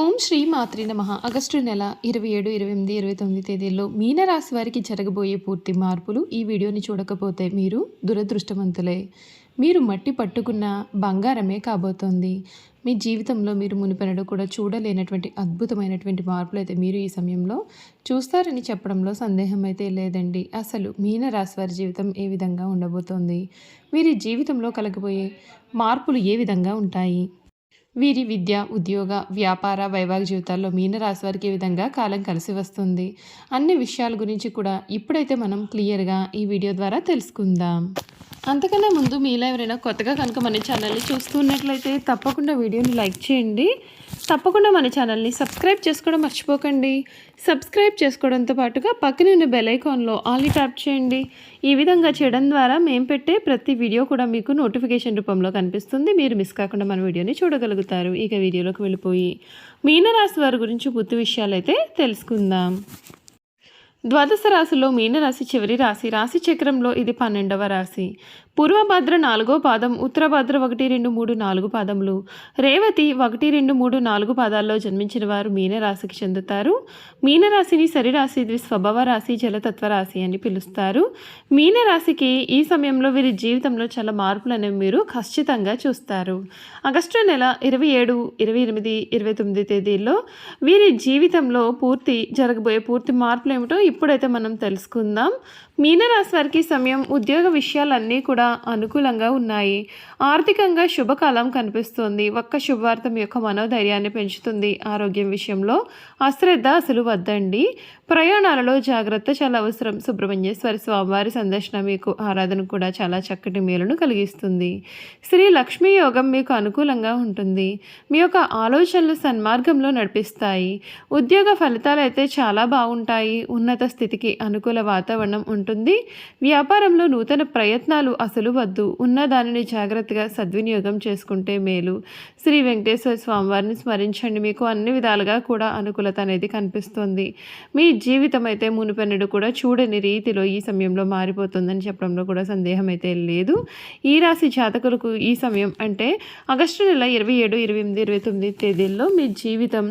ఓం శ్రీ మాత్రే నమః. ఆగస్టు నెల 27, 28, 29 తేదీల్లో మీనరాశి వారికి జరగబోయే పూర్తి మార్పులు. ఈ వీడియోని చూడకపోతే మీరు దురదృష్టవంతులే. మీరు మట్టి పట్టుకున్న బంగారమే కాబోతోంది. మీ జీవితంలో మీరు మునుపెన్నడూ కూడా చూడలేనటువంటి అద్భుతమైనటువంటి మార్పులు అయితే మీరు ఈ సమయంలో చూస్తారని చెప్పడంలో సందేహం అయితే లేదండి. అసలు మీనరాశి వారి జీవితం ఏ విధంగా ఉండబోతోంది, వీరి జీవితంలో కలగబోయే మార్పులు ఏ విధంగా ఉంటాయి, వీరి విద్య, ఉద్యోగ, వ్యాపార, వైవాహిక జీవితాల్లో మీనరాశి వారికి ఏ విధంగా కాలం కలిసి వస్తుంది అన్ని విషయాల గురించి కూడా ఇప్పుడైతే మనం క్లియర్గా ఈ వీడియో ద్వారా తెలుసుకుందాం. అంతకన్నా ముందు మీలో ఎవరైనా కొత్తగా కనుక మన ఛానల్ని చూస్తున్నట్లయితే తప్పకుండా వీడియోని లైక్ చేయండి. తప్పకుండా మన ఛానల్ని సబ్స్క్రైబ్ చేసుకోవడం మర్చిపోకండి. సబ్స్క్రైబ్ చేసుకోవడంతో పాటుగా పక్కన ఉన్న బెల్ ఐకాన్లో ఆల్ని ట్యాప్ చేయండి. ఈ విధంగా చేయడం ద్వారా మేము పెట్టే ప్రతి వీడియో కూడా మీకు నోటిఫికేషన్ రూపంలో కనిపిస్తుంది. మీరు మిస్ కాకుండా మన వీడియోని చూడగలుగుతారు. ఇక వీడియోలోకి వెళ్ళిపోయి మీనరాశి వారి గురించి పూర్తి విషయాలు అయితే తెలుసుకుందాం. ద్వాదశ రాశిలో మీనరాశి చివరి రాశి. రాశి చక్రంలో ఇది 12వ రాశి. పూర్వభద్ర 4వ పాదం, ఉత్తరభద్ర 1, 2, 3, 4 పాదములు, రేవతి 1, 2, 3, 4 పాదాల్లో జన్మించిన వారు మీనరాశికి చెందుతారు. మీనరాశిని సరిరాశి, ద్విస్వభావ రాశి, జలతత్వ రాశి అని పిలుస్తారు. మీనరాశికి ఈ సమయంలో వీరి జీవితంలో చాలా మార్పులు అనేవి మీరు ఖచ్చితంగా చూస్తారు. ఆగస్టు నెల 27, 28, 29 తేదీల్లో వీరి జీవితంలో జరగబోయే పూర్తి మార్పులు ఏమిటో ఇప్పుడైతే మనం తెలుసుకుందాం. మీనరాశి వారికి సమయం, ఉద్యోగ విషయాలన్నీ కూడా అనుకూలంగా ఉన్నాయి. ఆర్థికంగా శుభకాలం కనిపిస్తుంది. ఒక్క శుభవార్త మీ యొక్క మనోధైర్యాన్ని పెంచుతుంది. ఆరోగ్యం విషయంలో అశ్రద్ధ అసలు వద్దండి. ప్రయాణాలలో జాగ్రత్త చాలా అవసరం. సుబ్రహ్మణ్యేశ్వర స్వామివారి సందర్శన మీకు ఆరాధన కూడా చాలా చక్కటి మేలును కలిగిస్తుంది. శ్రీ లక్ష్మీ యోగం మీకు అనుకూలంగా ఉంటుంది. మీ యొక్క ఆలోచనలు సన్మార్గంలో నడిపిస్తాయి. ఉద్యోగ ఫలితాలు అయితే చాలా బాగుంటాయి. ఉన్నత స్థితికి అనుకూల వాతావరణం ఉంటుంది. వ్యాపారంలో నూతన ప్రయత్నాలు అసలు వద్దు. ఉన్న దానిని జాగ్రత్తగా సద్వినియోగం చేసుకుంటే మేలు. శ్రీ వెంకటేశ్వర స్వామివారిని స్మరించండి. మీకు అన్ని విధాలుగా కూడా అనుకూలత అనేది కనిపిస్తుంది. మీ జీవితం అయితే మునుపెన్నడు కూడా చూడని రీతిలో ఈ సమయంలో మారిపోతుందని చెప్పడంలో కూడా సందేహం అయితే లేదు. ఈ రాశి జాతకులకు ఈ సమయం అంటే ఆగస్టు నెల 27, 28, 29 తేదీల్లో మీ జీవితం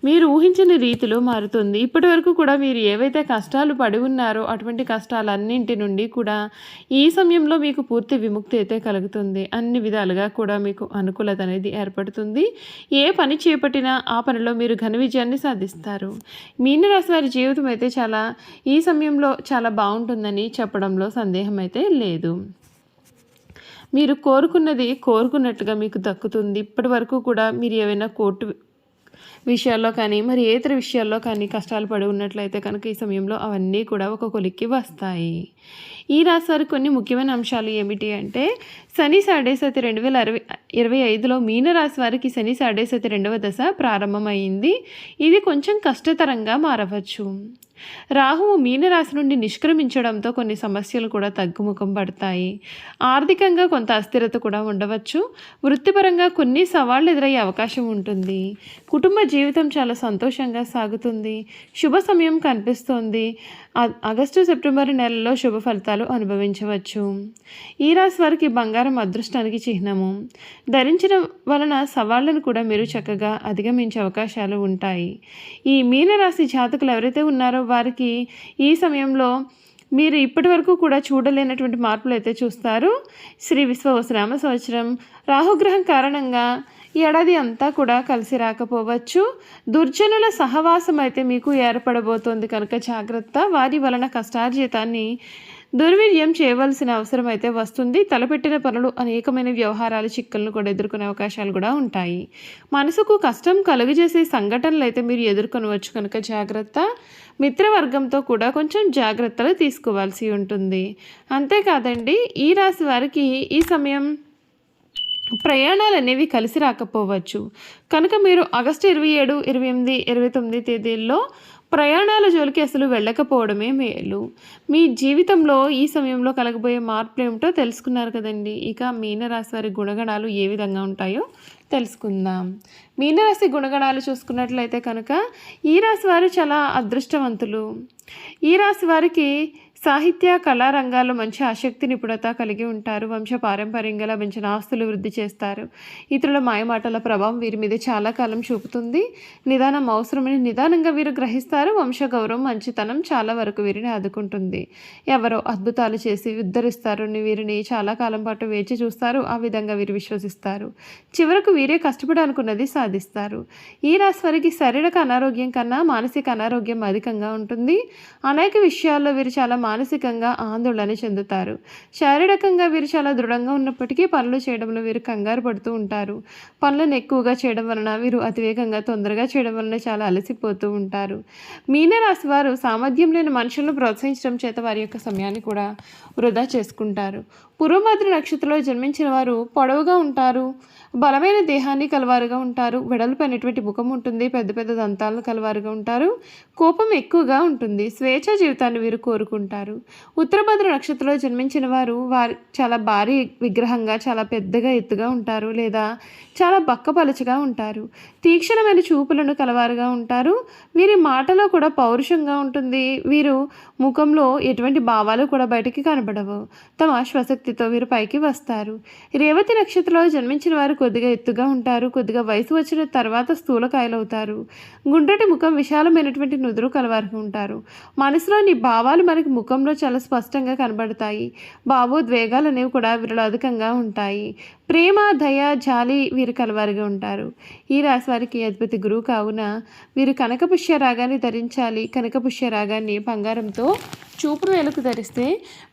మీరు ఊహించిన రీతిలో మారుతుంది. ఇప్పటి వరకు కూడా మీరు ఏవైతే కష్టాలు పడి ఉన్నారో అటువంటి కష్టాలన్నింటి నుండి కూడా ఈ సమయంలో మీకు పూర్తి విముక్తి అయితే కలుగుతుంది. అన్ని విధాలుగా కూడా మీకు అనుకూలత అనేది ఏర్పడుతుంది. ఏ పని చేపట్టినా ఆ పనిలో మీరు ఘన విజయాన్ని సాధిస్తారు. మీనరాశి వారి జీవితం అయితే ఈ సమయంలో చాలా బాగుంటుందని చెప్పడంలో సందేహం అయితే లేదు. మీరు కోరుకున్నట్టుగా మీకు దక్కుతుంది. ఇప్పటి వరకు కూడా మీరు ఏవైనా కోర్టు విషయాల్లో కానీ మరి ఏ ఇతర విషయాల్లో కానీ కష్టాలు పడి ఉన్నట్లయితే కనుక ఈ సమయంలో అవన్నీ కూడా ఒక కొలిక్కి వస్తాయి. ఈ రాశి వారికి కొన్ని ముఖ్యమైన అంశాలు ఏమిటి అంటే శని సాడేసతి 2025లో మీనరాశి వారికి శని సాడేసతి 2వ దశ ప్రారంభమైంది. ఇది కొంచెం కష్టతరంగా మారవచ్చు. రాహువు మీనరాశి నుండి నిష్క్రమించడంతో కొన్ని సమస్యలు కూడా తగ్గుముఖం పడతాయి. ఆర్థికంగా కొంత అస్థిరత కూడా ఉండవచ్చు. వృత్తిపరంగా కొన్ని సవాళ్లు ఎదురయ్యే అవకాశం ఉంటుంది. కుటుంబ జీవితం చాలా సంతోషంగా సాగుతుంది. శుభ సమయం కనిపిస్తోంది. ఆగస్టు, సెప్టెంబర్ నెలలో శుభ ఫలితాలు అనుభవించవచ్చు. ఈ రాశి వారికి బంగారం అదృష్టానికి చిహ్నము. ధరించడం వలన సవాళ్లను కూడా మీరు చక్కగా అధిగమించే అవకాశాలు ఉంటాయి. ఈ మీనరాశి జాతకులు ఎవరైతే ఉన్నారో వారికి ఈ సమయంలో మీరు ఇప్పటి వరకు కూడా చూడలేనటువంటి మార్పులు అయితే చూస్తారు. శ్రీ విశ్వవసునామ సంవత్సరం రాహుగ్రహం కారణంగా ఈ ఏడాది అంతా కూడా కలిసి రాకపోవచ్చు. దుర్జనుల సహవాసం అయితే మీకు ఏర్పడబోతోంది కనుక జాగ్రత్త. వారి వలన కష్టార్జితాన్ని దుర్వినియోగం చేయవలసిన అవసరం అయితే వస్తుంది. తలపెట్టిన పనులు అనేకమైన వ్యవహారాల చిక్కులను కూడా ఎదుర్కొనే అవకాశాలు కూడా ఉంటాయి. మనసుకు కష్టం కలుగజేసే సంఘటనలు అయితే మీరు ఎదుర్కొనవచ్చు కనుక జాగ్రత్త. మిత్రవర్గంతో కూడా కొంచెం జాగ్రత్తలు తీసుకోవాల్సి ఉంటుంది. అంతేకాదండి, ఈ రాశి వారికి ఈ సమయం ప్రయాణాలు అనేవి కలిసి రాకపోవచ్చు కనుక మీరు ఆగస్టు 27, 28, 29 తేదీల్లో ప్రయాణాల జోలికి అసలు వెళ్ళకపోవడమే మేలు. మీ జీవితంలో ఈ సమయంలో కలగబోయే మార్పులు ఏమిటో తెలుసుకున్నారు కదండి. ఇక మీనరాశి వారి గుణగణాలు ఏ విధంగా ఉంటాయో తెలుసుకుందాం. మీనరాశి గుణగణాలు చూసుకున్నట్లయితే కనుక ఈ రాశి వారు చాలా అదృష్టవంతులు. ఈ రాశి వారికి సాహిత్య కళా రంగాల్లో మంచి ఆసక్తి నిపుణత కలిగి ఉంటారు. పారంపర్యంగా లభించిన ఆస్తులు వృద్ధి చేస్తారు. ఇతరుల మాయమాటల ప్రభావం వీరి మీద చాలా కాలం చూపుతుంది. నిదానం అవసరమని నిదానంగా వీరు గ్రహిస్తారు. వంశ గౌరవం మంచితనం చాలా వరకు వీరిని ఆదుకుంటుంది. ఎవరో అద్భుతాలు చేసి ఉద్ధరిస్తారు వీరిని చాలా కాలం పాటు వేచి చూస్తారు. ఆ విధంగా వీరు విశ్వసిస్తారు. చివరకు వీరే కష్టపడి అనుకున్నది సాధిస్తారు. ఈ రాశి వారికి శారీరక అనారోగ్యం కన్నా మానసిక అనారోగ్యం అధికంగా ఉంటుంది. అనేక విషయాల్లో వీరు చాలా మానసికంగా ఆందోళన చెందుతారు. శారీరకంగా వీరు చాలా దృఢంగా ఉన్నప్పటికీ పనులు చేయడంలో వీరు కంగారు పడుతూ ఉంటారు. పనులను ఎక్కువగా చేయడం వలన వీరు అతివేగంగా తొందరగా చేయడం వలన చాలా అలసిపోతూ ఉంటారు. మీనరాశి వారు సామర్థ్యం లేని మనుషులను ప్రోత్సహించడం చేత వారి యొక్క సమయాన్ని కూడా వృధా చేసుకుంటారు. పూర్వభద్ర నక్షత్రంలో జన్మించిన వారు పొడవుగా ఉంటారు. బలమైన దేహాన్ని కలవారుగా ఉంటారు. వెడల్పైనటువంటి ముఖం ఉంటుంది. పెద్ద పెద్ద దంతాలను కలవారుగా ఉంటారు. కోపం ఎక్కువగా ఉంటుంది. స్వేచ్ఛ జీవితాన్ని వీరు కోరుకుంటారు. ఉత్తరభద్ర నక్షత్రంలో జన్మించిన వారు చాలా భారీ విగ్రహంగా చాలా పెద్దగా ఎత్తుగా ఉంటారు లేదా చాలా బక్కపలుచగా ఉంటారు. తీక్షణమైన చూపులను కలవారుగా ఉంటారు. వీరి మాటలో కూడా పౌరుషంగా ఉంటుంది. వీరు ముఖంలో ఎటువంటి భావాలు కూడా బయటికి కనబడవు. తమ శ్వశక్తితో వీరు పైకి వస్తారు. రేవతి నక్షత్రంలో జన్మించిన వారు కొద్దిగా ఎత్తుగా ఉంటారు. కొద్దిగా వయసు వచ్చిన తర్వాత స్థూలకాయలవుతారు. గుండ్రటి ముఖం విశాలమైనటువంటి నుదురు కలవారుగా ఉంటారు. మనసులోని భావాలు మనకి ముఖంలో చాలా స్పష్టంగా కనబడతాయి. భావోద్వేగాలు అనేవి కూడా వీరిలో అధికంగా ఉంటాయి. ప్రేమ దయ జాలి వీరు కలవారుగా ఉంటారు. ఈ రాశి వారికి అధిపతి గురువు కావున వీరు కనకపుష్య రాగాన్ని ధరించాలి. కనకపుష్య రాగాన్ని బంగారంతో చూపుడు వేలకు ధరిస్తే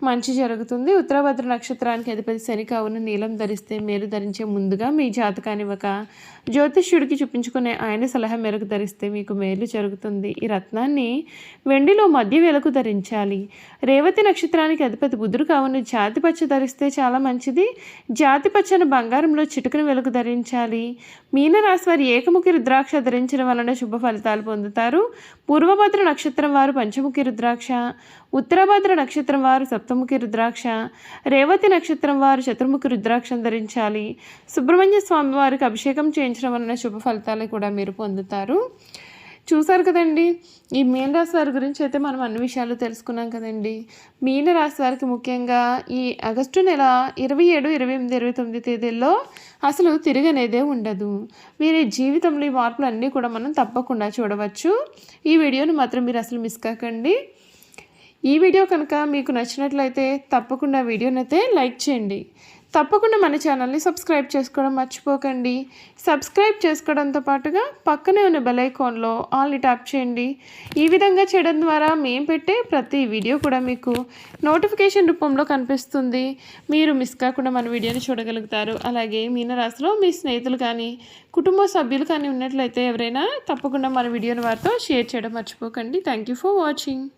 మంచి జరుగుతుంది. ఉత్తరభద్ర నక్షత్రానికి అధిపతి శని కావున నీలం ధరిస్తే మేలు. ధరించే ముందుగా మీ జాతకాన్ని ఒక జ్యోతిష్యుడికి చూపించుకునే ఆయన సలహా మేరకు ధరిస్తే మీకు మేలు జరుగుతుంది. ఈ రత్నాన్ని వెండిలో మధ్య వేలకు ధరించాలి. రేవతి నక్షత్రానికి అధిపతి బుధుడు కావున జాతి పచ్చ ధరిస్తే చాలా మంచిది. జాతి పచ్చను బంగారంలో చిటుకుని వెలుగు ధరించాలి. మీనరాశి వారి ఏకముఖి రుద్రాక్ష ధరించడం వలన శుభ ఫలితాలు పొందుతారు. పూర్వభద్ర నక్షత్రం వారు పంచముఖి రుద్రాక్ష, ఉత్తరభద్ర నక్షత్రం వారు సప్తముఖి రుద్రాక్ష, రేవతి నక్షత్రం వారు చతుర్ముఖి రుద్రాక్షను ధరించాలి. సుబ్రహ్మణ్య స్వామి వారికి అభిషేకం చేయించడం వలన శుభ ఫలితాలు కూడా మీరు పొందుతారు. చూసారు కదండి, ఈ మీనరాశి వారి గురించి అయితే మనం అన్ని విషయాలు తెలుసుకున్నాం కదండి. మీనరాశి వారికి ముఖ్యంగా ఈ ఆగస్టు నెల 27, 28, 29 తేదీల్లో అసలు తిరగనేదే ఉండదు. వీరి జీవితంలో ఈ మార్పులు అన్నీ కూడా మనం తప్పకుండా చూడవచ్చు. ఈ వీడియోని మాత్రం మీరు అసలు మిస్ కాకండి. ఈ వీడియో కనుక మీకు నచ్చినట్లయితే తప్పకుండా వీడియోని అయితే లైక్ చేయండి. తప్పకుండా మన ఛానల్ని సబ్స్క్రైబ్ చేసుకోవడం మర్చిపోకండి. సబ్స్క్రైబ్ చేసుకోవడంతో పాటుగా పక్కనే ఉన్న బెల్ ఐకాన్లో ఆల్ని ట్యాప్ చేయండి. ఈ విధంగా చేయడం ద్వారా మేము పెట్టే ప్రతి వీడియో కూడా మీకు నోటిఫికేషన్ రూపంలో కనిపిస్తుంది. మీరు మిస్ కాకుండా మన వీడియోని చూడగలుగుతారు. అలాగే మీనరాశిలో మీ స్నేహితులు కానీ కుటుంబ సభ్యులు కానీ ఉన్నట్లయితే ఎవరైనా తప్పకుండా మన వీడియోని వారితో షేర్ చేయడం మర్చిపోకండి. Thank you for watching.